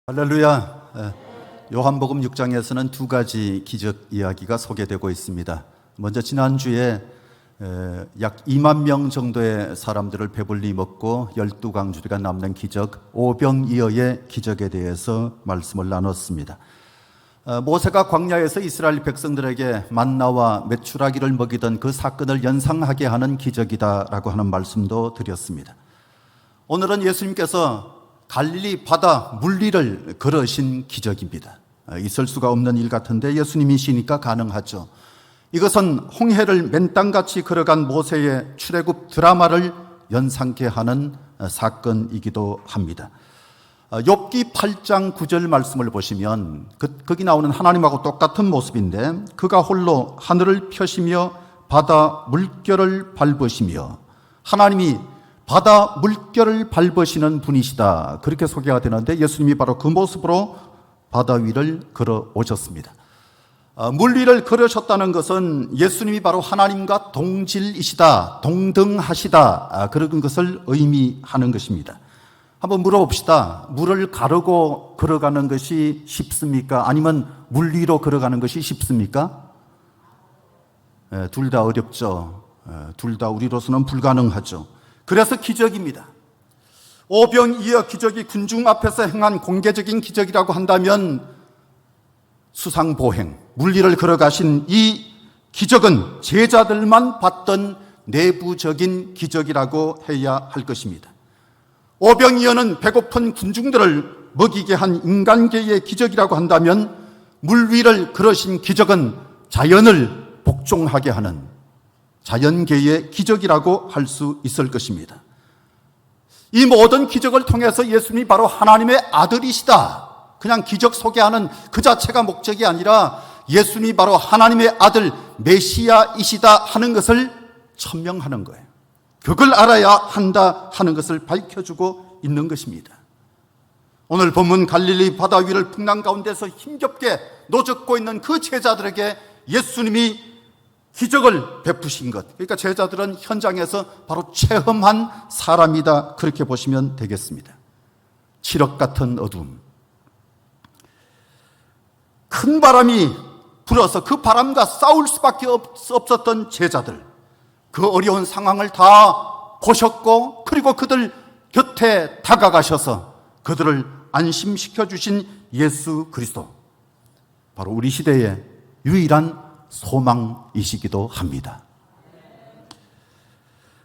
할렐루야. 요한복음 6장에서는 두 가지 기적 이야기가 소개되고 있습니다. 먼저 지난주에 약 2만 명 정도의 사람들을 배불리 먹고 12강주리가 남는 기적, 오병이어의 기적에 대해서 말씀을 나눴습니다. 모세가 광야에서 이스라엘 백성들에게 만나와 메추라기를 먹이던 그 사건을 연상하게 하는 기적이다라고 하는 말씀도 드렸습니다. 오늘은 예수님께서 갈릴리 바다 물리를 걸으신 기적입니다. 있을 수가 없는 일 같은데 예수님이시니까 가능하죠. 이것은 홍해를 맨땅같이 걸어간 모세의 출애굽 드라마를 연상케 하는 사건이기도 합니다. 욥기 8장 9절 말씀을 보시면 거기 나오는 하나님하고 똑같은 모습인데, 그가 홀로 하늘을 펴시며 바다 물결을 밟으시며, 하나님이 바다 물결을 밟으시는 분이시다, 그렇게 소개가 되는데 예수님이 바로 그 모습으로 바다 위를 걸어 오셨습니다. 물 위를 걸으셨다는 것은 예수님이 바로 하나님과 동질이시다, 동등하시다, 그런 것을 의미하는 것입니다. 한번 물어봅시다. 물을 가르고 걸어가는 것이 쉽습니까? 아니면 물 위로 걸어가는 것이 쉽습니까? 둘 다 어렵죠. 둘 다 우리로서는 불가능하죠. 그래서 기적입니다. 오병이어 기적이 군중 앞에서 행한 공개적인 기적이라고 한다면 수상보행, 물리를 걸어가신 이 기적은 제자들만 봤던 내부적인 기적이라고 해야 할 것입니다. 오병이어는 배고픈 군중들을 먹이게 한 인간계의 기적이라고 한다면 물 위를 걸으신 기적은 자연을 복종하게 하는 자연계의 기적이라고 할 수 있을 것입니다. 이 모든 기적을 통해서 예수님이 바로 하나님의 아들이시다, 그냥 기적 소개하는 그 자체가 목적이 아니라 예수님이 바로 하나님의 아들 메시아이시다 하는 것을 천명하는 거예요. 그걸 알아야 한다 하는 것을 밝혀주고 있는 것입니다. 오늘 본문 갈릴리 바다 위를 풍랑 가운데서 힘겹게 노젓고 있는 그 제자들에게 예수님이 기적을 베푸신 것, 그러니까 제자들은 현장에서 바로 체험한 사람이다, 그렇게 보시면 되겠습니다. 칠흑 같은 어둠, 큰 바람이 불어서 그 바람과 싸울 수밖에 없었던 제자들, 그 어려운 상황을 다 보셨고, 그리고 그들 곁에 다가가셔서 그들을 안심시켜 주신 예수 그리스도, 바로 우리 시대의 유일한 소망이시기도 합니다.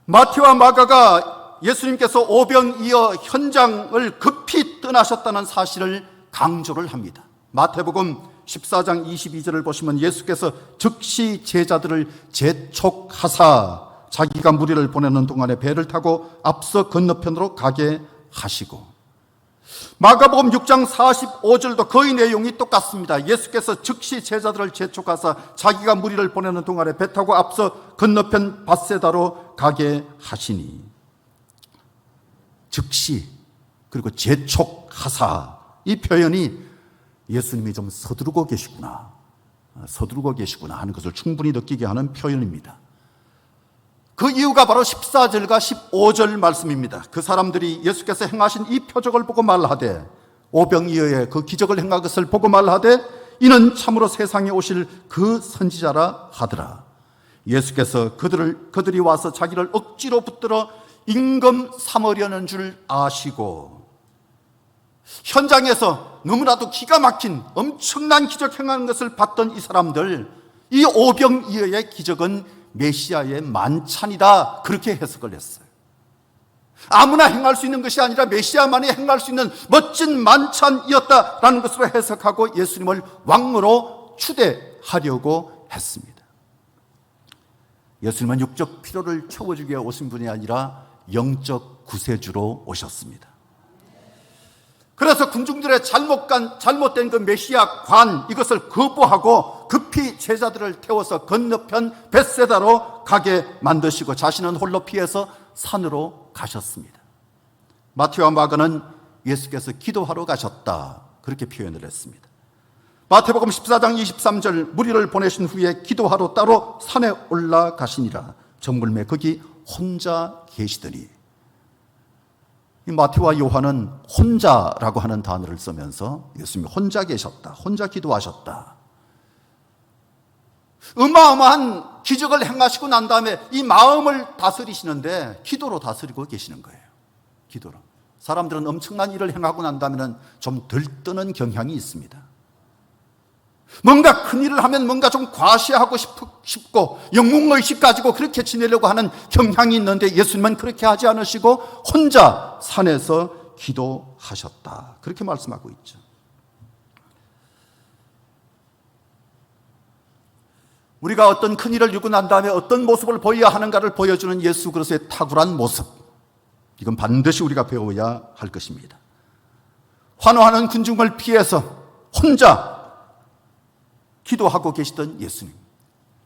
마태와 마가가 예수님께서 오병이어 현장을 급히 떠나셨다는 사실을 강조를 합니다. 마태복음 14장 22절을 보시면 예수께서 즉시 제자들을 재촉하사 자기가 무리를 보내는 동안에 배를 타고 앞서 건너편으로 가게 하시고, 마가복음 6장 45절도 거의 내용이 똑같습니다. 예수께서 즉시 제자들을 재촉하사 자기가 무리를 보내는 동안에 배 타고 앞서 건너편 밧세다로 가게 하시니, 즉시 그리고 재촉하사, 이 표현이 예수님이 좀 서두르고 계시구나 하는 것을 충분히 느끼게 하는 표현입니다. 그 이유가 바로 14절과 15절 말씀입니다. 그 사람들이 예수께서 행하신 이 표적을 보고 말하되, 오병이어의 그 기적을 행한 것을 보고 말하되, 이는 참으로 세상에 오실 그 선지자라 하더라. 예수께서 그들이 와서 자기를 억지로 붙들어 임금 삼으려는 줄 아시고, 현장에서 너무나도 기가 막힌 엄청난 기적 행하는 것을 봤던 이 사람들, 이 오병이어의 기적은 메시아의 만찬이다, 그렇게 해석을 했어요. 아무나 행할 수 있는 것이 아니라 메시아만이 행할 수 있는 멋진 만찬이었다라는 것으로 해석하고 예수님을 왕으로 추대하려고 했습니다. 예수님은 육적 필요를 채워주기 위해 오신 분이 아니라 영적 구세주로 오셨습니다. 그래서 군중들의 잘못된 그 메시아 관, 이것을 거부하고 급히 제자들을 태워서 건너편 벳세다로 가게 만드시고 자신은 홀로 피해서 산으로 가셨습니다. 마태와 마가는 예수께서 기도하러 가셨다, 그렇게 표현을 했습니다. 마태복음 14장 23절, 무리를 보내신 후에 기도하러 따로 산에 올라가시니라. 정물매 거기 혼자 계시더니, 이 마태와 요한은 혼자라고 하는 단어를 쓰면서 예수님이 혼자 계셨다, 혼자 기도하셨다. 어마어마한 기적을 행하시고 난 다음에 이 마음을 다스리시는데 기도로 다스리고 계시는 거예요. 기도로. 사람들은 엄청난 일을 행하고 난 다음에는 좀 들뜨는 경향이 있습니다. 뭔가 큰 일을 하면 뭔가 좀 과시하고 싶고 영웅의식 가지고 그렇게 지내려고 하는 경향이 있는데 예수님은 그렇게 하지 않으시고 혼자 산에서 기도하셨다. 그렇게 말씀하고 있죠. 우리가 어떤 큰 일을 이루고 난 다음에 어떤 모습을 보여야 하는가를 보여주는 예수 그리스도의 탁월한 모습, 이건 반드시 우리가 배워야 할 것입니다. 환호하는 군중을 피해서 혼자 기도하고 계시던 예수님,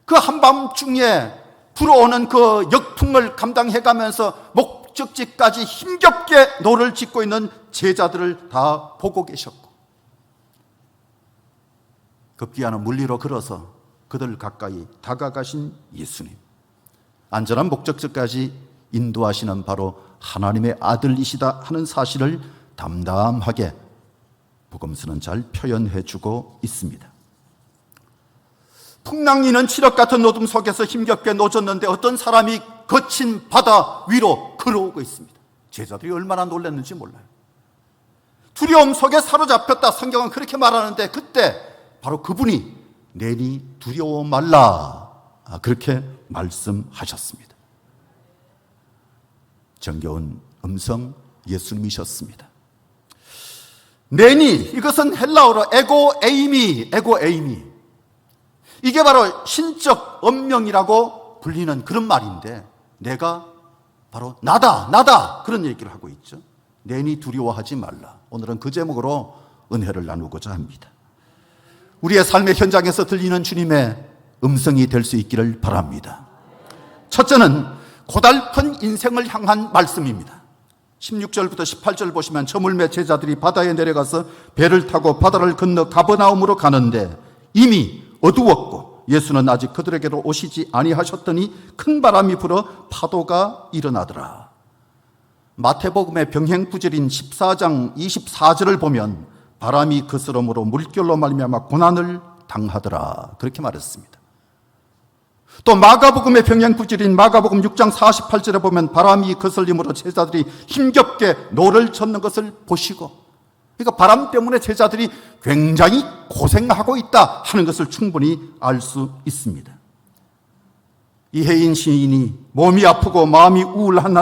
그 한밤중에 불어오는 그 역풍을 감당해가면서 목적지까지 힘겹게 노를 짓고 있는 제자들을 다 보고 계셨고, 급기야는 물리로 걸어서 그들 가까이 다가가신 예수님, 안전한 목적지까지 인도하시는 바로 하나님의 아들이시다 하는 사실을 담담하게 복음서는 잘 표현해주고 있습니다. 풍랑이는 칠흑 같은 노둠 속에서 힘겹게 노졌는데 어떤 사람이 거친 바다 위로 걸어오고 있습니다. 제자들이 얼마나 놀랐는지 몰라요. 두려움 속에 사로잡혔다, 성경은 그렇게 말하는데 그때 바로 그분이 내니 두려워 말라, 그렇게 말씀하셨습니다. 정겨운 음성 예수님이셨습니다. 내니, 이것은 헬라어로 에고에이미, 이게 바로 신적 언명이라고 불리는 그런 말인데, 내가 바로 나다 그런 얘기를 하고 있죠. 내니 두려워하지 말라. 오늘은 그 제목으로 은혜를 나누고자 합니다. 우리의 삶의 현장에서 들리는 주님의 음성이 될 수 있기를 바랍니다. 첫째는 고달픈 인생을 향한 말씀입니다. 16절부터 18절 보시면 저물매 제자들이 바다에 내려가서 배를 타고 바다를 건너 가버나움으로 가는데 이미 어두웠고 예수는 아직 그들에게로 오시지 아니하셨더니 큰 바람이 불어 파도가 일어나더라. 마태복음의 병행구절인 14장 24절을 보면 바람이 그스름으로 물결로 말미암아 고난을 당하더라, 그렇게 말했습니다. 또 마가복음의 병행구절인 마가복음 6장 48절에 보면 바람이 거슬림으로 제자들이 힘겹게 노를 젓는 것을 보시고, 그러니까 바람 때문에 제자들이 굉장히 고생하고 있다 하는 것을 충분히 알 수 있습니다. 이혜인 시인이 몸이 아프고 마음이 우울한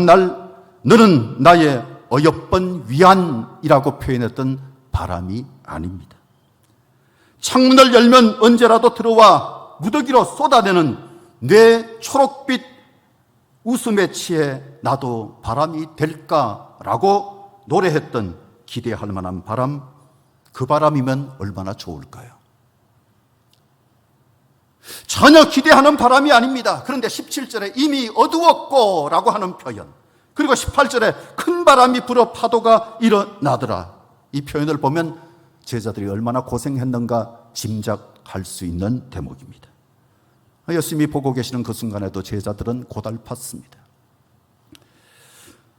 날 너는 나의 어여쁜 위안이라고 표현했던 바람이 아닙니다. 창문을 열면 언제라도 들어와 무더기로 쏟아내는 내 초록빛 웃음에 취해 나도 바람이 될까라고 노래했던 기대할 만한 바람, 그 바람이면 얼마나 좋을까요? 전혀 기대하는 바람이 아닙니다. 그런데 17절에 이미 어두웠고 라고 하는 표현, 그리고 18절에 큰 바람이 불어 파도가 일어나더라, 이 표현을 보면 제자들이 얼마나 고생했는가 짐작할 수 있는 대목입니다. 예수님이 보고 계시는 그 순간에도 제자들은 고달팠습니다.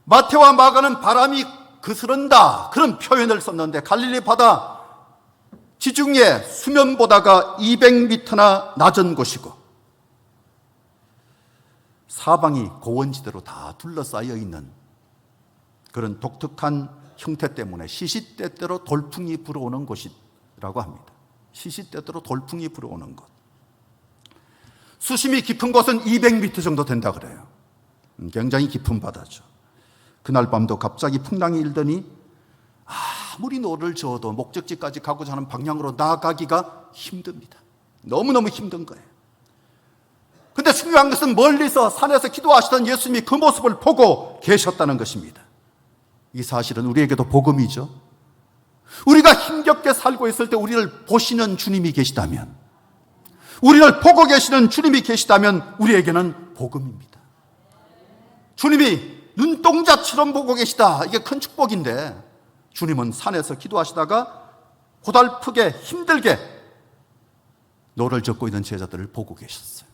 마태와 마가는 바람이 그스른다 그런 표현을 썼는데 갈릴리 바다 지중해 수면보다가 200m나 낮은 곳이고 사방이 고원지대로 다 둘러싸여 있는 그런 독특한 형태 때문에 시시때때로 돌풍이 불어오는 곳이라고 합니다. 시시때때로 돌풍이 불어오는 곳. 수심이 깊은 곳은 200m 정도 된다 그래요. 굉장히 깊은 바다죠. 그날 밤도 갑자기 풍랑이 일더니 아무리 노를 저어도 목적지까지 가고자 하는 방향으로 나아가기가 힘듭니다. 너무너무 힘든 거예요. 근데 중요한 것은 멀리서 산에서 기도하시던 예수님이 그 모습을 보고 계셨다는 것입니다. 이 사실은 우리에게도 복음이죠. 우리가 힘겹게 살고 있을 때 우리를 보시는 주님이 계시다면, 우리를 보고 계시는 주님이 계시다면 우리에게는 복음입니다. 주님이 눈동자처럼 보고 계시다, 이게 큰 축복인데, 주님은 산에서 기도하시다가 고달프게 힘들게 노를 젓고 있는 제자들을 보고 계셨어요.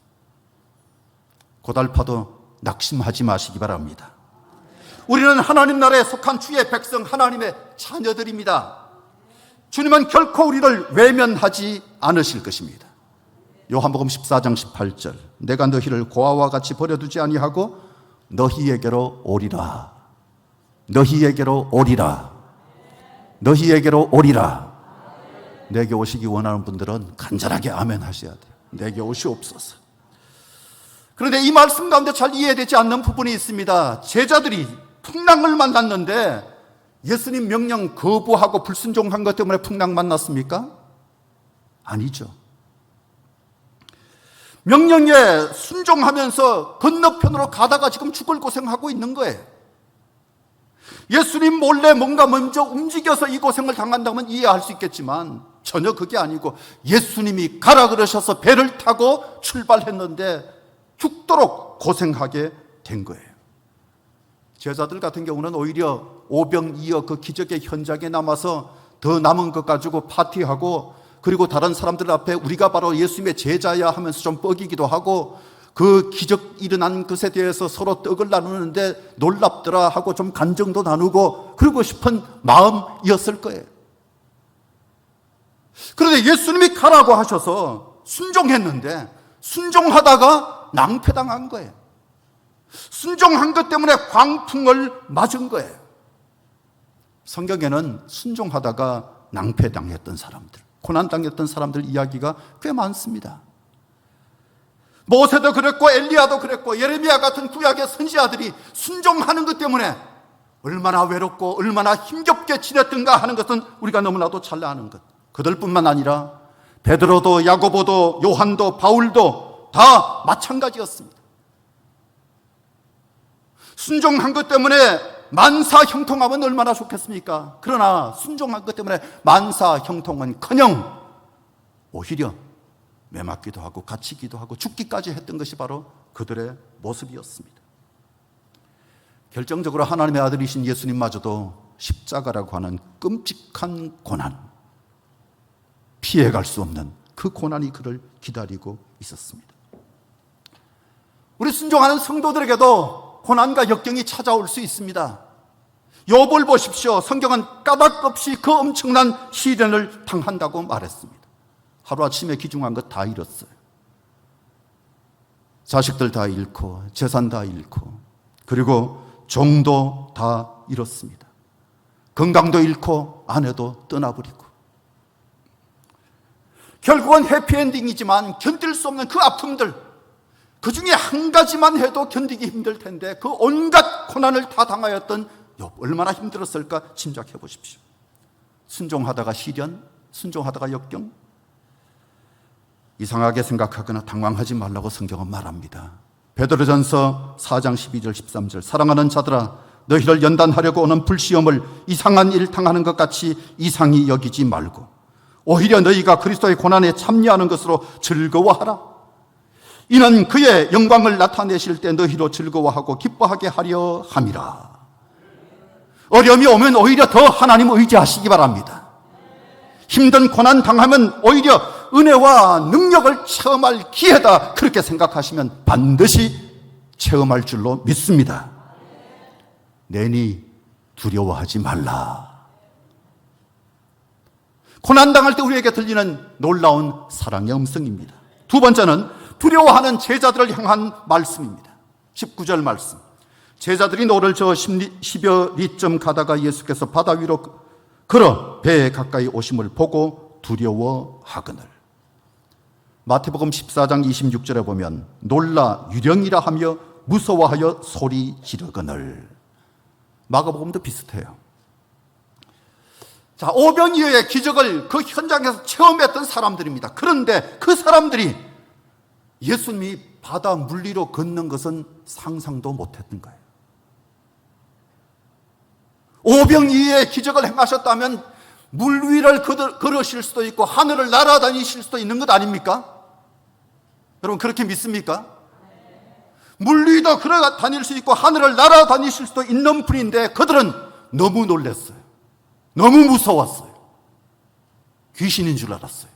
고달파도 낙심하지 마시기 바랍니다. 우리는 하나님 나라에 속한 주의 백성, 하나님의 자녀들입니다. 주님은 결코 우리를 외면하지 않으실 것입니다. 요한복음 14장 18절, 내가 너희를 고아와 같이 버려두지 아니하고 너희에게로 오리라. 너희에게로 오리라. 너희에게로 오리라. 내게 오시기 원하는 분들은 간절하게 아멘 하셔야 돼요. 내게 오시옵소서. 그런데 이 말씀 가운데 잘 이해되지 않는 부분이 있습니다. 제자들이 풍랑을 만났는데 예수님 명령 거부하고 불순종한 것 때문에 풍랑 만났습니까? 아니죠. 명령에 순종하면서 건너편으로 가다가 지금 죽을 고생하고 있는 거예요. 예수님 몰래 뭔가 먼저 움직여서 이 고생을 당한다면 이해할 수 있겠지만 전혀 그게 아니고 예수님이 가라 그러셔서 배를 타고 출발했는데 죽도록 고생하게 된 거예요. 제자들 같은 경우는 오히려 오병이어 그 기적의 현장에 남아서 더 남은 것 가지고 파티하고, 그리고 다른 사람들 앞에 우리가 바로 예수님의 제자야 하면서 좀 뻐기기도 하고, 그 기적 일어난 것에 대해서 서로 떡을 나누는데 놀랍더라 하고 좀 간정도 나누고 그러고 싶은 마음이었을 거예요. 그런데 예수님이 가라고 하셔서 순종했는데 순종하다가 낭패당한 거예요. 순종한 것 때문에 광풍을 맞은 거예요. 성경에는 순종하다가 낭패당했던 사람들, 고난당했던 사람들 이야기가 꽤 많습니다. 모세도 그랬고 엘리야도 그랬고 예레미야 같은 구약의 선지자들이 순종하는 것 때문에 얼마나 외롭고 얼마나 힘겹게 지냈던가 하는 것은 우리가 너무나도 잘 아는 것. 그들뿐만 아니라 베드로도 야고보도 요한도 바울도 다 마찬가지였습니다. 순종한 것 때문에 만사 형통하면 얼마나 좋겠습니까? 그러나 순종한 것 때문에 만사 형통은커녕 오히려 매맞기도 하고 갇히기도 하고 죽기까지 했던 것이 바로 그들의 모습이었습니다. 결정적으로 하나님의 아들이신 예수님마저도 십자가라고 하는 끔찍한 고난, 피해갈 수 없는 그 고난이 그를 기다리고 있었습니다. 우리 순종하는 성도들에게도 고난과 역경이 찾아올 수 있습니다. 욥을 보십시오. 성경은 까닭없이 그 엄청난 시련을 당한다고 말했습니다. 하루아침에 기중한 것 다 잃었어요. 자식들 다 잃고 재산 다 잃고 그리고 종도 다 잃었습니다. 건강도 잃고 아내도 떠나버리고, 결국은 해피엔딩이지만 견딜 수 없는 그 아픔들, 그 중에 한 가지만 해도 견디기 힘들 텐데 그 온갖 고난을 다 당하였던 욥, 얼마나 힘들었을까 짐작해 보십시오. 순종하다가 시련, 순종하다가 역경. 이상하게 생각하거나 당황하지 말라고 성경은 말합니다. 베드로전서 4장 12절 13절, 사랑하는 자들아 너희를 연단하려고 오는 불시험을 이상한 일 당하는 것 같이 이상히 여기지 말고 오히려 너희가 그리스도의 고난에 참여하는 것으로 즐거워하라. 이는 그의 영광을 나타내실 때 너희로 즐거워하고 기뻐하게 하려 함이라. 어려움이 오면 오히려 더 하나님 의지하시기 바랍니다. 힘든 고난 당하면 오히려 은혜와 능력을 체험할 기회다, 그렇게 생각하시면 반드시 체험할 줄로 믿습니다. 내니 두려워하지 말라. 고난당할 때 우리에게 들리는 놀라운 사랑의 음성입니다. 두 번째는 두려워하는 제자들을 향한 말씀입니다. 19절 말씀. 제자들이 노를 저어 10여 리쯤 가다가 예수께서 바다 위로 걸어 배에 가까이 오심을 보고 두려워하거늘. 마태복음 14장 26절에 보면 놀라 유령이라 하며 무서워하여 소리 지르거늘. 마가복음도 비슷해요. 자, 오병이어의 기적을 그 현장에서 체험했던 사람들입니다. 그런데 그 사람들이 예수님이 바다 물리로 걷는 것은 상상도 못했던 거예요. 오병이어의 기적을 행하셨다면 물 위를 걸으실 수도 있고 하늘을 날아다니실 수도 있는 것 아닙니까? 여러분 그렇게 믿습니까? 물 위도 걸어 다닐 수 있고 하늘을 날아다니실 수도 있는 분인데 그들은 너무 놀랐어요. 너무 무서웠어요. 귀신인 줄 알았어요.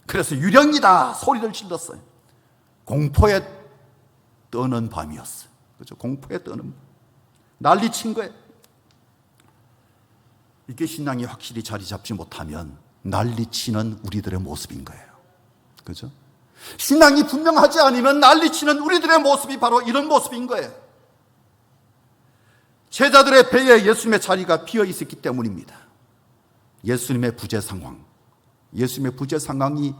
그래서 유령이다 소리를 질렀어요. 공포에 떠는 밤이었어요. 그렇죠? 공포에 떠는 밤. 난리친 거예요. 이게 신앙이 확실히 자리 잡지 못하면 난리치는 우리들의 모습인 거예요. 그죠? 신앙이 분명하지 않으면 난리치는 우리들의 모습이 바로 이런 모습인 거예요. 제자들의 배에 예수님의 자리가 비어 있었기 때문입니다. 예수님의 부재 상황, 예수님의 부재 상황이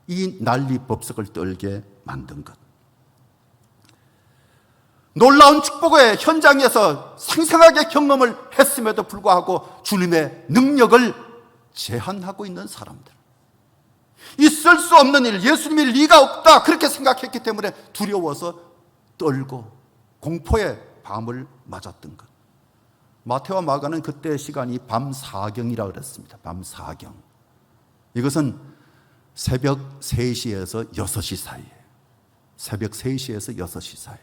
이 난리법석을 떨게 만든 것. 놀라운 축복의 현장에서 생생하게 경험을 했음에도 불구하고 주님의 능력을 제한하고 있는 사람들, 있을 수 없는 일, 예수님이 리가 없다 그렇게 생각했기 때문에 두려워서 떨고 공포의 밤을 맞았던 것. 마태와 마가는 그때의 시간이 밤 사경이라고 그랬습니다. 밤 사경. 이것은 새벽 3시에서 6시 사이에, 새벽 3시에서 6시 사이.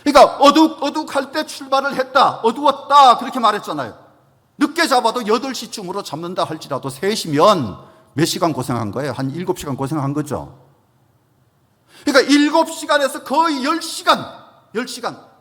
그러니까 어둑어둑할 때 출발을 했다, 어두웠다 그렇게 말했잖아요. 늦게 잡아도 8시쯤으로 잡는다 할지라도 3시면 몇 시간 고생한 거예요? 한 7시간 고생한 거죠. 그러니까 7시간에서 거의 10시간.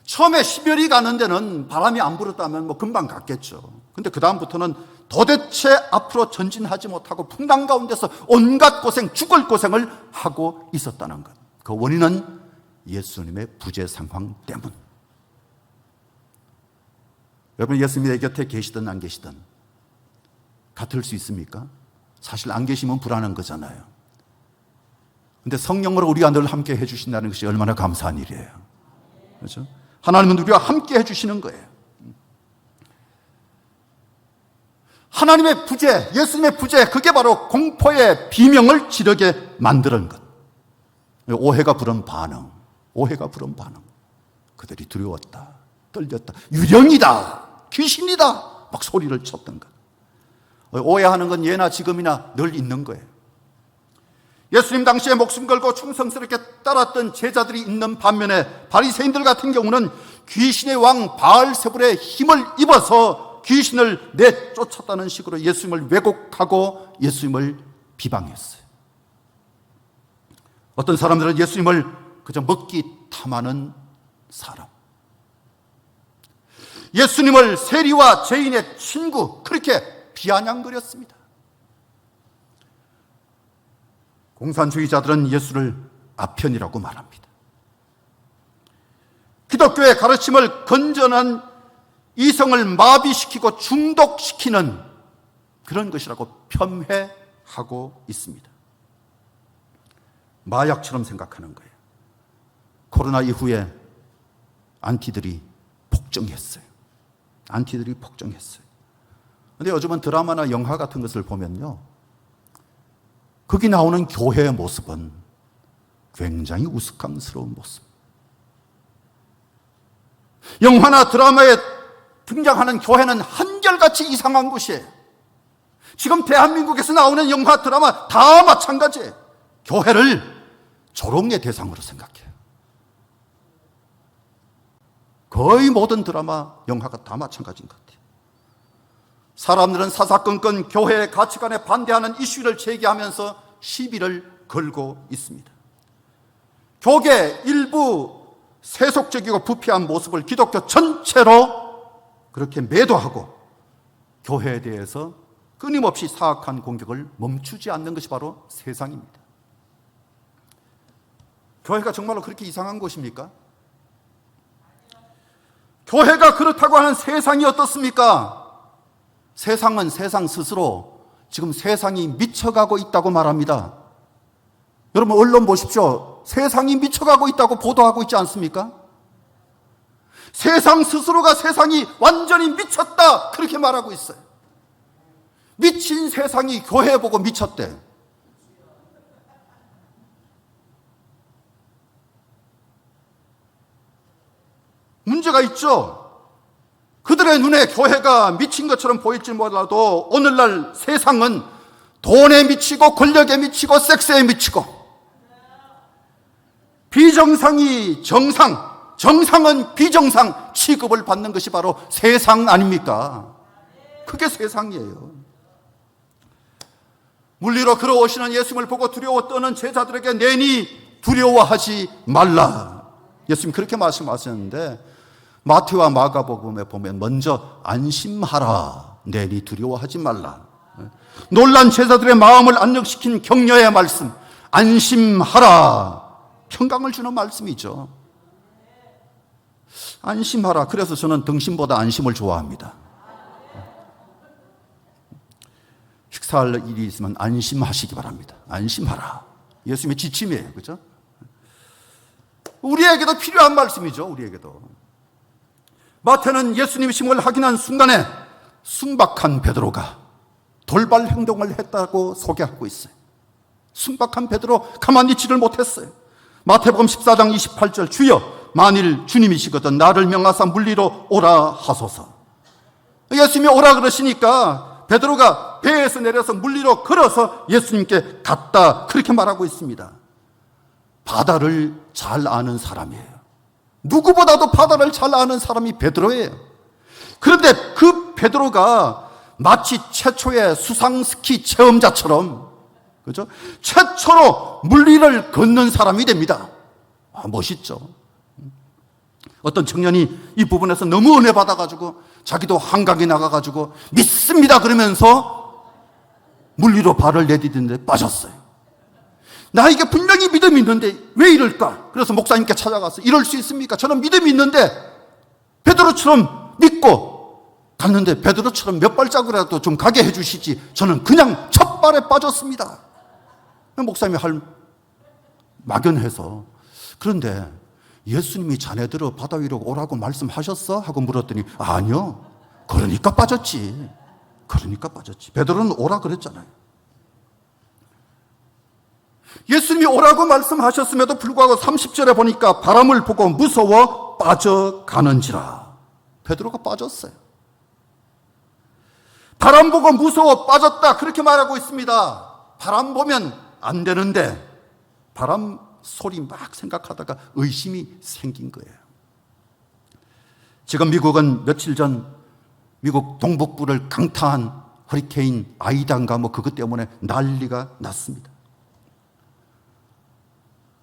처음에 10열이 가는 데는 바람이 안 불었다면 뭐 금방 갔겠죠. 근데 그 다음부터는 도대체 앞으로 전진하지 못하고 풍랑 가운데서 온갖 고생, 죽을 고생을 하고 있었다는 것. 그 원인은 예수님의 부재 상황 때문. 여러분, 예수님이 내 곁에 계시든 안 계시든 같을 수 있습니까? 사실 안 계시면 불안한 거잖아요. 근데 성령으로 우리가 늘 함께 해주신다는 것이 얼마나 감사한 일이에요. 그렇죠? 하나님은 우리와 함께 해주시는 거예요. 하나님의 부재, 예수님의 부재, 그게 바로 공포의 비명을 지르게 만드는 것. 오해가 부른 반응. 그들이 두려웠다, 떨렸다, 유령이다, 귀신이다 막 소리를 쳤던 것. 오해하는 건 예나 지금이나 늘 있는 거예요. 예수님 당시에 목숨 걸고 충성스럽게 따랐던 제자들이 있는 반면에 바리새인들 같은 경우는 귀신의 왕 바알세불의 힘을 입어서 귀신을 내쫓았다는 식으로 예수님을 왜곡하고 예수님을 비방했어요. 어떤 사람들은 예수님을 그저 먹기 탐하는 사람, 예수님을 세리와 죄인의 친구 그렇게 비아냥거렸습니다. 공산주의자들은 예수를 아편이라고 말합니다. 기독교의 가르침을 건전한 이성을 마비시키고 중독시키는 그런 것이라고 폄훼하고 있습니다. 마약처럼 생각하는 거예요. 코로나 이후에 안티들이 폭증했어요. 그런데 요즘은 드라마나 영화 같은 것을 보면요, 거기 나오는 교회의 모습은 굉장히 우스꽝스러운 모습. 영화나 드라마에 등장하는 교회는 한결같이 이상한 곳이에요. 지금 대한민국에서 나오는 영화, 드라마 다 마찬가지예요. 교회를 조롱의 대상으로 생각해요. 거의 모든 드라마, 영화가 다 마찬가지인 것 같아요. 사람들은 사사건건 교회의 가치관에 반대하는 이슈를 제기하면서 시비를 걸고 있습니다. 교계 일부 세속적이고 부패한 모습을 기독교 전체로 그렇게 매도하고 교회에 대해서 끊임없이 사악한 공격을 멈추지 않는 것이 바로 세상입니다. 교회가 정말로 그렇게 이상한 곳입니까? 교회가 그렇다고 하는 세상이 어떻습니까? 세상은 세상 스스로 지금 세상이 미쳐가고 있다고 말합니다. 여러분, 언론 보십시오. 세상이 미쳐가고 있다고 보도하고 있지 않습니까? 세상 스스로가 세상이 완전히 미쳤다 그렇게 말하고 있어요. 미친 세상이 교회 보고 미쳤대. 문제가 있죠. 그들의 눈에 교회가 미친 것처럼 보일지 몰라도 오늘날 세상은 돈에 미치고 권력에 미치고 섹스에 미치고 비정상이 정상, 정상은 비정상 취급을 받는 것이 바로 세상 아닙니까? 그게 세상이에요. 물리로 걸어오시는 예수님을 보고 두려워 떠는 제자들에게 내니 두려워하지 말라. 예수님 그렇게 말씀하셨는데 마태와 마가복음에 보면 먼저 안심하라, 내니 두려워하지 말라. 놀란 제자들의 마음을 안정시킨 격려의 말씀, 안심하라, 평강을 주는 말씀이죠. 안심하라. 그래서 저는 등심보다 안심을 좋아합니다. 식사할 일이 있으면 안심하시기 바랍니다. 안심하라. 예수님의 지침이에요. 그죠? 우리에게도 필요한 말씀이죠. 우리에게도. 마태는 예수님의 심을 확인한 순간에 순박한 베드로가 돌발 행동을 했다고 소개하고 있어요. 순박한 베드로 가만히 있지를 못했어요. 마태복음 14장 28절, 주여 만일 주님이시거든 나를 명하사 물리로 오라 하소서. 예수님이 오라 그러시니까 베드로가 배에서 내려서 물리로 걸어서 예수님께 갔다, 그렇게 말하고 있습니다. 바다를 잘 아는 사람이에요. 누구보다도 바다를 잘 아는 사람이 베드로예요. 그런데 그 베드로가 마치 최초의 수상 스키 체험자처럼, 그죠? 최초로 물리를 걷는 사람이 됩니다. 멋있죠? 어떤 청년이 이 부분에서 너무 은혜 받아가지고 자기도 한강에 나가가지고 믿습니다 그러면서 물리로 발을 내디디는데 빠졌어요. 나에게 분명히 믿음이 있는데 왜 이럴까? 그래서 목사님께 찾아가서 이럴 수 있습니까? 저는 믿음이 있는데 베드로처럼 믿고 갔는데 베드로처럼 몇 발자국이라도 좀 가게 해주시지, 저는 그냥 첫 발에 빠졌습니다. 목사님이 막연해서, 그런데 예수님이 자네들을 바다 위로 오라고 말씀하셨어? 하고 물었더니 아니요, 그러니까 빠졌지. 그러니까 빠졌지. 베드로는 오라 그랬잖아요. 예수님이 오라고 말씀하셨음에도 불구하고 30절에 보니까 바람을 보고 무서워 빠져가는지라. 베드로가 빠졌어요. 바람 보고 무서워 빠졌다, 그렇게 말하고 있습니다. 바람 보면 안 되는데 바람 소리 막 생각하다가 의심이 생긴 거예요. 지금 미국은 며칠 전 미국 동북부를 강타한 허리케인 아이다인가 그것 때문에 난리가 났습니다.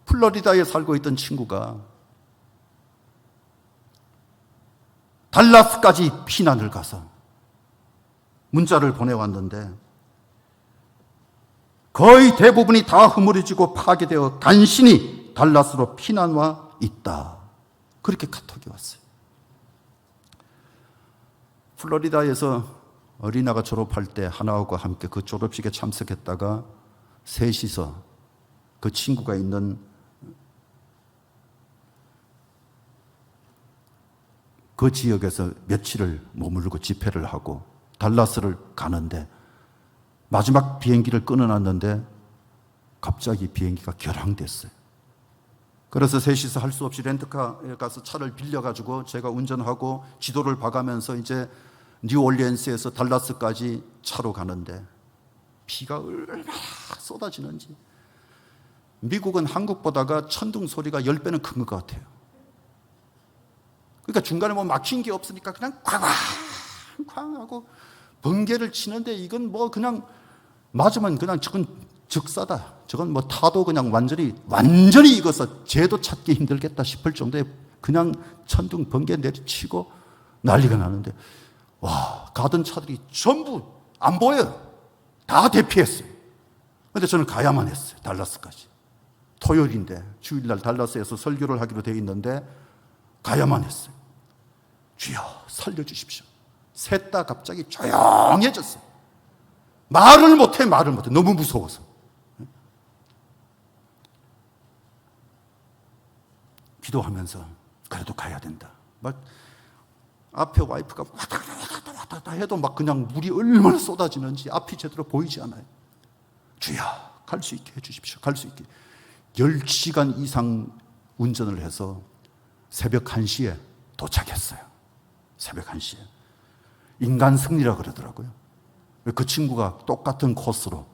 플로리다에 살고 있던 친구가 달라스까지 피난을 가서 문자를 보내왔는데 거의 대부분이 다 허물어지고 파괴되어 간신히 달라스로 피난와 있다, 그렇게 카톡이 왔어요. 플로리다에서 어린아가 졸업할 때 하나하고 함께 그 졸업식에 참석했다가 셋이서 그 친구가 있는 그 지역에서 며칠을 머무르고 집회를 하고 달라스를 가는데 마지막 비행기를 끊어놨는데 갑자기 비행기가 결항됐어요. 그래서 셋이서 할 수 없이 렌트카에 가서 차를 빌려가지고 제가 운전하고 지도를 봐가면서 이제 뉴올리언스에서 달라스까지 차로 가는데 비가 얼마나 쏟아지는지, 미국은 한국보다가 천둥 소리가 10배는 큰 것 같아요. 그러니까 중간에 막힌 게 없으니까 그냥 쾅쾅 하고 번개를 치는데, 이건 그냥 맞으면 그냥 저건 적사다, 저건 타도 그냥 완전히 익어서 쟤도 찾기 힘들겠다 싶을 정도의 그냥 천둥 번개 내리치고 난리가 나는데, 와, 가던 차들이 전부 안 보여요. 다 대피했어요. 그런데 저는 가야만 했어요. 달라스까지. 토요일인데 주일날 달라스에서 설교를 하기로 돼 있는데 가야만 했어요. 주여 살려주십시오. 셋 다 갑자기 조용해졌어요. 말을 못해. 너무 무서워서. 기도하면서 그래도 가야 된다. 앞에 와이프가 왔다 해도 그냥 물이 얼마나 쏟아지는지 앞이 제대로 보이지 않아요. 주여 갈 수 있게 해주십시오. 갈 수 있게. 10시간 이상 운전을 해서 새벽 1시에 도착했어요. 새벽 1시에. 인간 승리라 그러더라고요. 그 친구가 똑같은 코스로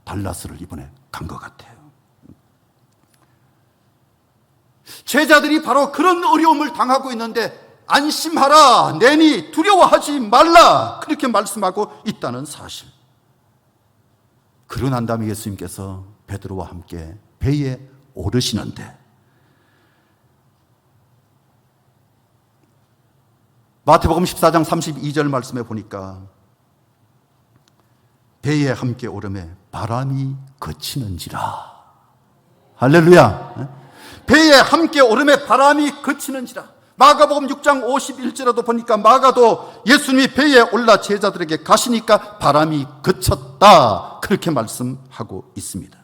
달라스를 이번에 간 것 같아요. 제자들이 바로 그런 어려움을 당하고 있는데 안심하라, 내니 두려워하지 말라, 그렇게 말씀하고 있다는 사실. 그러고 난 다음에 예수님께서 베드로와 함께 배에 오르시는데 마태복음 14장 32절 말씀에 보니까 배에 함께 오르매 바람이 그치는지라. 할렐루야. 배에 함께 오르매 바람이 그치는지라. 마가복음 6장 51절에도 보니까 마가도 예수님이 배에 올라 제자들에게 가시니까 바람이 그쳤다, 그렇게 말씀하고 있습니다.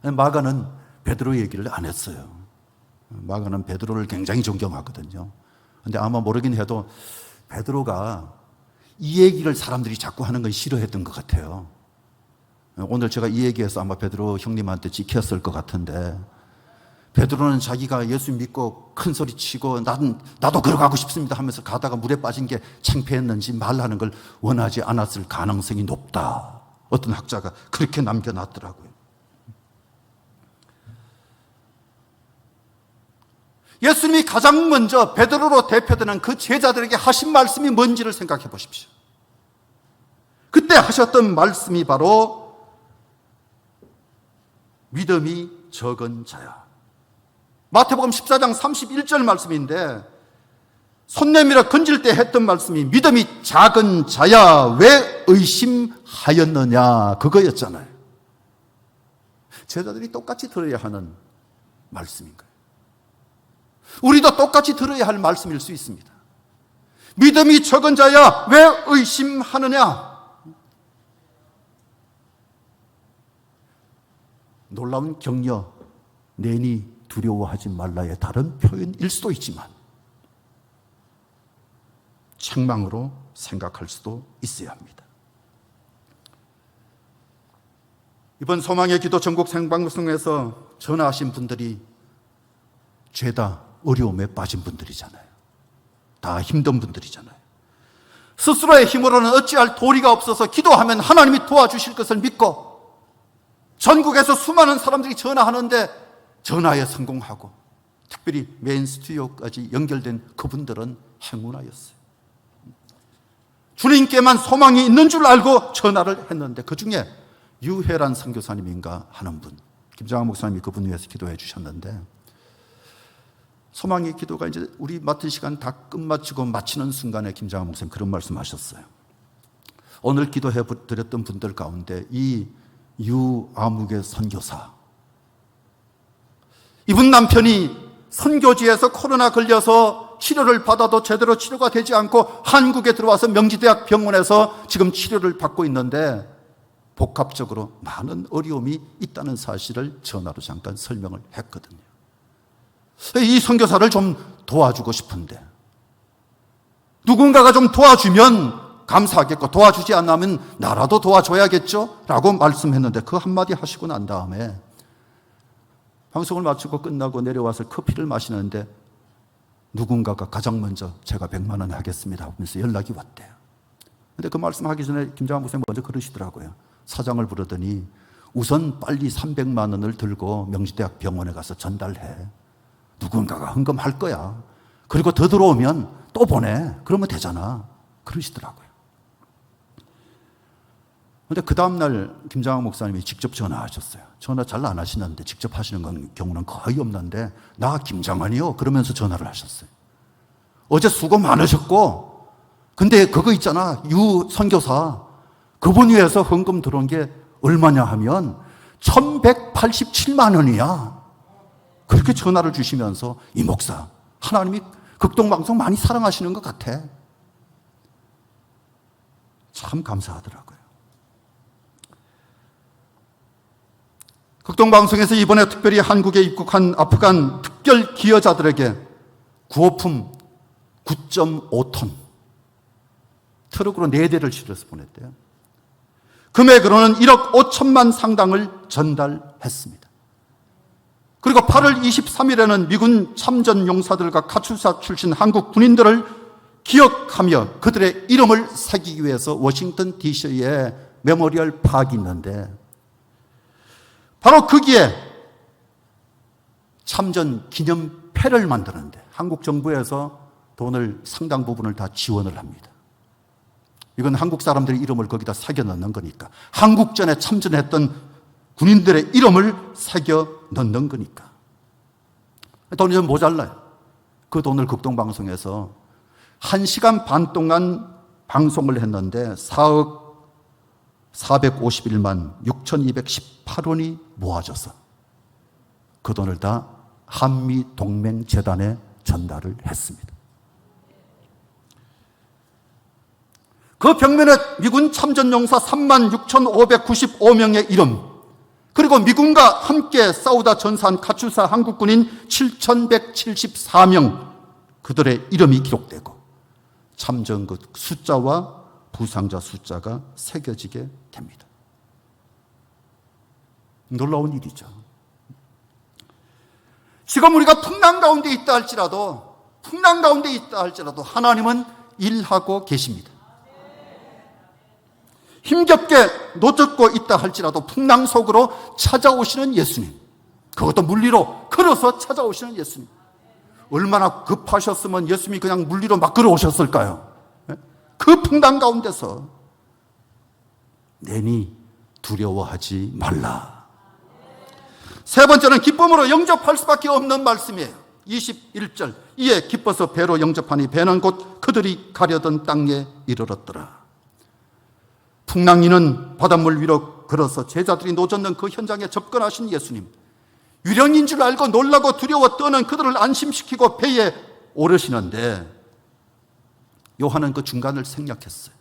마가는 베드로 얘기를 안 했어요. 마가는 베드로를 굉장히 존경하거든요. 근데 아마 모르긴 해도 베드로가 이 얘기를 사람들이 자꾸 하는 건 싫어했던 것 같아요. 오늘 제가 이 얘기해서 아마 베드로 형님한테 지켰을 것 같은데, 베드로는 자기가 예수 믿고 큰 소리 치고 나도 걸어가고 싶습니다 하면서 가다가 물에 빠진 게 창피했는지 말하는 걸 원하지 않았을 가능성이 높다, 어떤 학자가 그렇게 남겨놨더라고요. 예수님이 가장 먼저 베드로로 대표되는 그 제자들에게 하신 말씀이 뭔지를 생각해 보십시오. 그때 하셨던 말씀이 바로 믿음이 적은 자야. 마태복음 14장 31절 말씀인데, 손 내밀어 건질 때 했던 말씀이 믿음이 작은 자야 왜 의심하였느냐, 그거였잖아요. 제자들이 똑같이 들어야 하는 말씀인 거예요. 우리도 똑같이 들어야 할 말씀일 수 있습니다. 믿음이 적은 자야 왜 의심하느냐. 놀라운 격려, 내니 두려워하지 말라의 다른 표현일 수도 있지만 책망으로 생각할 수도 있어야 합니다. 이번 소망의 기도 전국 생방송에서 전화하신 분들이 죄다 어려움에 빠진 분들이잖아요. 다 힘든 분들이잖아요. 스스로의 힘으로는 어찌할 도리가 없어서 기도하면 하나님이 도와주실 것을 믿고 전국에서 수많은 사람들이 전화하는데 전화에 성공하고, 특별히 메인 스튜디오까지 연결된 그분들은 행운하였어요. 주님께만 소망이 있는 줄 알고 전화를 했는데 그 중에 유혜란 선교사님인가 하는 분, 김장한 목사님이 그분 위해서 기도해 주셨는데, 소망의 기도가 이제 우리 맡은 시간 다 끝마치고 마치는 순간에 김장한 목사님 그런 말씀하셨어요. 오늘 기도해 드렸던 분들 가운데 이 유아무개 선교사, 이분 남편이 선교지에서 코로나 걸려서 치료를 받아도 제대로 치료가 되지 않고 한국에 들어와서 명지대학 병원에서 지금 치료를 받고 있는데 복합적으로 많은 어려움이 있다는 사실을 전화로 잠깐 설명을 했거든요. 이 선교사를 좀 도와주고 싶은데, 누군가가 좀 도와주면 감사하겠고 도와주지 않으면 나라도 도와줘야겠죠? 라고 말씀했는데 그 한마디 하시고 난 다음에 방송을 마치고 끝나고 내려와서 커피를 마시는데 누군가가 가장 먼저 제가 100만 원 하겠습니다 하면서 연락이 왔대요. 근데 그 말씀하기 전에 김장한 목사님 먼저 그러시더라고요. 사장을 부르더니 우선 빨리 300만 원을 들고 명지대학 병원에 가서 전달해. 누군가가 헌금할 거야. 그리고 더 들어오면 또 보내. 그러면 되잖아. 그러시더라고요. 근데 그 다음날 김장한 목사님이 직접 전화하셨어요. 전화 잘 안 하시는데 직접 하시는 경우는 거의 없는데, 나 김장한이요 그러면서 전화를 하셨어요. 어제 수고 많으셨고, 근데 그거 있잖아, 유 선교사 그분 위해서 헌금 들어온 게 얼마냐 하면 1187만 원이야. 그렇게 전화를 주시면서 이 목사, 하나님이 극동방송 많이 사랑하시는 것 같아. 참 감사하더라고요. 극동방송에서 이번에 특별히 한국에 입국한 아프간 특별 기여자들에게 구호품 9.5톤 트럭으로 4대를 실어서 보냈대요. 금액으로는 1억 5천만 상당을 전달했습니다. 그리고 8월 23일에는 미군 참전 용사들과 가출사 출신 한국 군인들을 기억하며 그들의 이름을 새기기 위해서 워싱턴 DC에 메모리얼 파악이 있는데, 바로 거기에 참전 기념패를 만드는데 한국 정부에서 돈을 상당 부분을 다 지원을 합니다. 이건 한국 사람들의 이름을 거기다 새겨 넣는 거니까, 한국전에 참전했던 군인들의 이름을 새겨 넣는 거니까. 돈이 좀 모자라요. 그 돈을 극동방송에서 1시간 반 동안 방송을 했는데 4억 451만 6,218원이 모아져서 그 돈을 다 한미동맹재단에 전달을 했습니다. 그 벽면에 미군 참전용사 36,595명의 이름, 그리고 미군과 함께 싸우다 전사한 카츄사 한국군인 7,174명, 그들의 이름이 기록되고 참전국 숫자와 부상자 숫자가 새겨지게 됩니다. 놀라운 일이죠. 지금 우리가 풍랑 가운데 있다 할지라도 하나님은 일하고 계십니다. 힘겹게 노젓고 있다 할지라도 풍랑 속으로 찾아오시는 예수님, 그것도 물리로 걸어서 찾아오시는 예수님. 얼마나 급하셨으면 예수님이 그냥 물리로 막 걸어오셨을까요? 그 풍랑 가운데서 내니 두려워하지 말라. 세 번째는 기쁨으로 영접할 수밖에 없는 말씀이에요. 21절, 이에 기뻐서 배로 영접하니 배는 곧 그들이 가려던 땅에 이르렀더라. 풍랑이는 바닷물 위로 걸어서 제자들이 노젓는 그 현장에 접근하신 예수님, 유령인 줄 알고 놀라고 두려워 떠는 그들을 안심시키고 배에 오르시는데 요한은 그 중간을 생략했어요.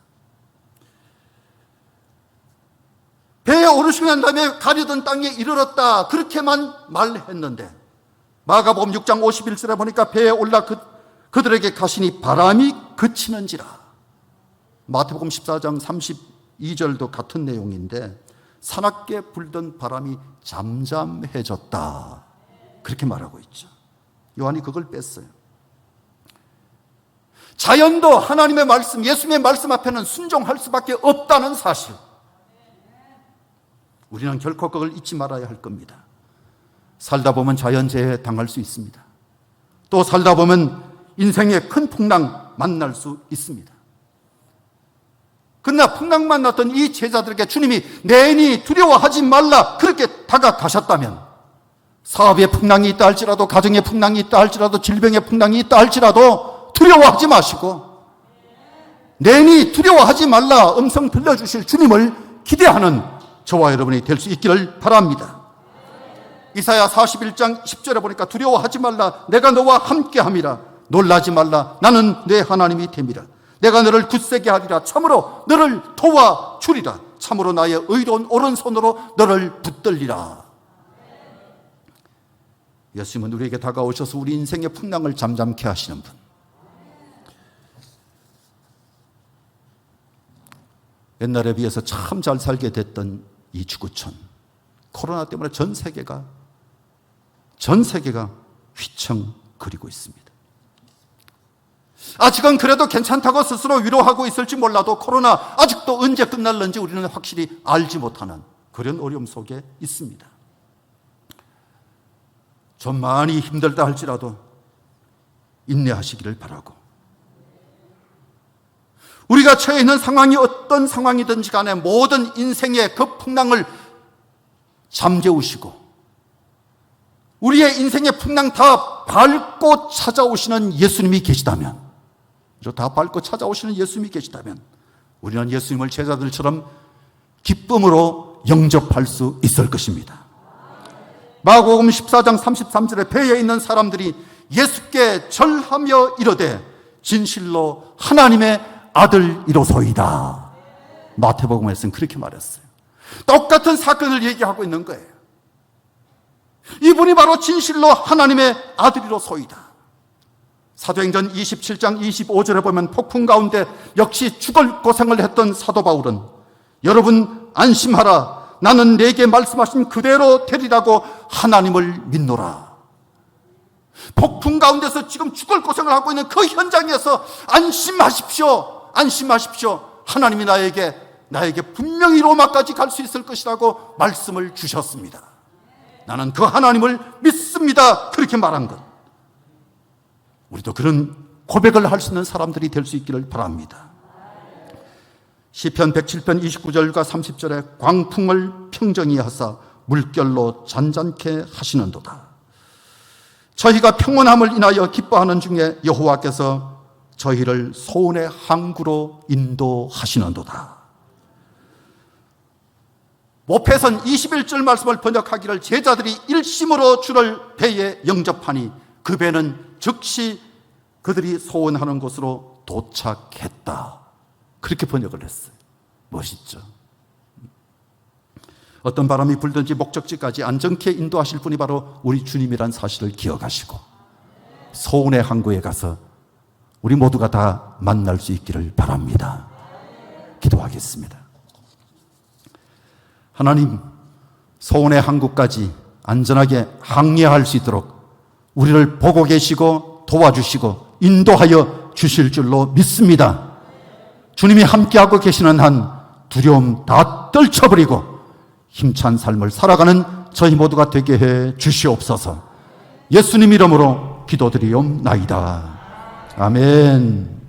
배에 오르시고 난 다음에 가려던 땅에 이르렀다, 그렇게만 말했는데 마가복음 6장 51절에 보니까 배에 올라 그들에게 가시니 바람이 그치는지라. 마태복음 14장 32절도 같은 내용인데 사납게 불던 바람이 잠잠해졌다, 그렇게 말하고 있죠. 요한이 그걸 뺐어요. 자연도 하나님의 말씀, 예수님의 말씀 앞에는 순종할 수밖에 없다는 사실, 우리는 결코 그걸 잊지 말아야 할 겁니다. 살다 보면 자연재해에 당할 수 있습니다. 또 살다 보면 인생의 큰 풍랑 만날 수 있습니다. 그러나 풍랑 만났던 이 제자들에게 주님이 내니 두려워하지 말라 그렇게 다가가셨다면, 사업의 풍랑이 있다 할지라도, 가정의 풍랑이 있다 할지라도, 질병의 풍랑이 있다 할지라도 두려워하지 마시고 내니 두려워하지 말라 음성 들려주실 주님을 기대하는 저와 여러분이 될 수 있기를 바랍니다. 이사야 41장 10절에 보니까 두려워하지 말라, 내가 너와 함께함이라. 놀라지 말라, 나는 내 하나님이 됨이라. 내가 너를 굳세게 하리라. 참으로 너를 도와주리라. 참으로 나의 의로운 오른손으로 너를 붙들리라. 예수님은 우리에게 다가오셔서 우리 인생의 풍랑을 잠잠케 하시는 분. 옛날에 비해서 참 잘 살게 됐던 이 지구촌, 코로나 때문에 전 세계가 휘청거리고 있습니다. 아직은 그래도 괜찮다고 스스로 위로하고 있을지 몰라도 코로나 아직도 언제 끝날는지 우리는 확실히 알지 못하는 그런 어려움 속에 있습니다. 좀 많이 힘들다 할지라도 인내하시기를 바라고, 우리가 처해 있는 상황이 어떤 상황이든지 간에 모든 인생의 그 풍랑을 잠재우시고 우리의 인생의 풍랑 다 밟고 찾아오시는 예수님이 계시다면, 다 밟고 찾아오시는 예수님이 계시다면 우리는 예수님을 제자들처럼 기쁨으로 영접할 수 있을 것입니다. 마가복음 14장 33절에 배에 있는 사람들이 예수께 절하며 이르되 진실로 하나님의 아들이로소이다. 마태복음에서는 그렇게 말했어요. 똑같은 사건을 얘기하고 있는 거예요. 이분이 바로 진실로 하나님의 아들이로소이다. 사도행전 27장 25절에 보면 폭풍 가운데 역시 죽을 고생을 했던 사도 바울은 여러분 안심하라, 나는 내게 말씀하신 그대로 되리라고 하나님을 믿노라. 폭풍 가운데서 지금 죽을 고생을 하고 있는 그 현장에서 안심하십시오, 하나님이 나에게 분명히 로마까지 갈 수 있을 것이라고 말씀을 주셨습니다. 나는 그 하나님을 믿습니다, 그렇게 말한 것. 우리도 그런 고백을 할 수 있는 사람들이 될 수 있기를 바랍니다. 시편 107편 29절과 30절에 광풍을 평정히 하사 물결로 잔잔케 하시는도다. 저희가 평온함을 인하여 기뻐하는 중에 여호와께서 저희를 소원의 항구로 인도하시는도다. 모패선 21절 말씀을 번역하기를 제자들이 일심으로 주를 배에 영접하니 그 배는 즉시 그들이 소원하는 곳으로 도착했다. 그렇게 번역을 했어요. 멋있죠? 어떤 바람이 불든지 목적지까지 안전케 인도하실 분이 바로 우리 주님이란 사실을 기억하시고 소원의 항구에 가서 우리 모두가 다 만날 수 있기를 바랍니다. 기도하겠습니다. 하나님, 소원의 항구까지 안전하게 항해할 수 있도록 우리를 보고 계시고 도와주시고 인도하여 주실 줄로 믿습니다. 주님이 함께하고 계시는 한 두려움 다 떨쳐버리고 힘찬 삶을 살아가는 저희 모두가 되게 해 주시옵소서. 예수님 이름으로 기도드리옵나이다. 아멘.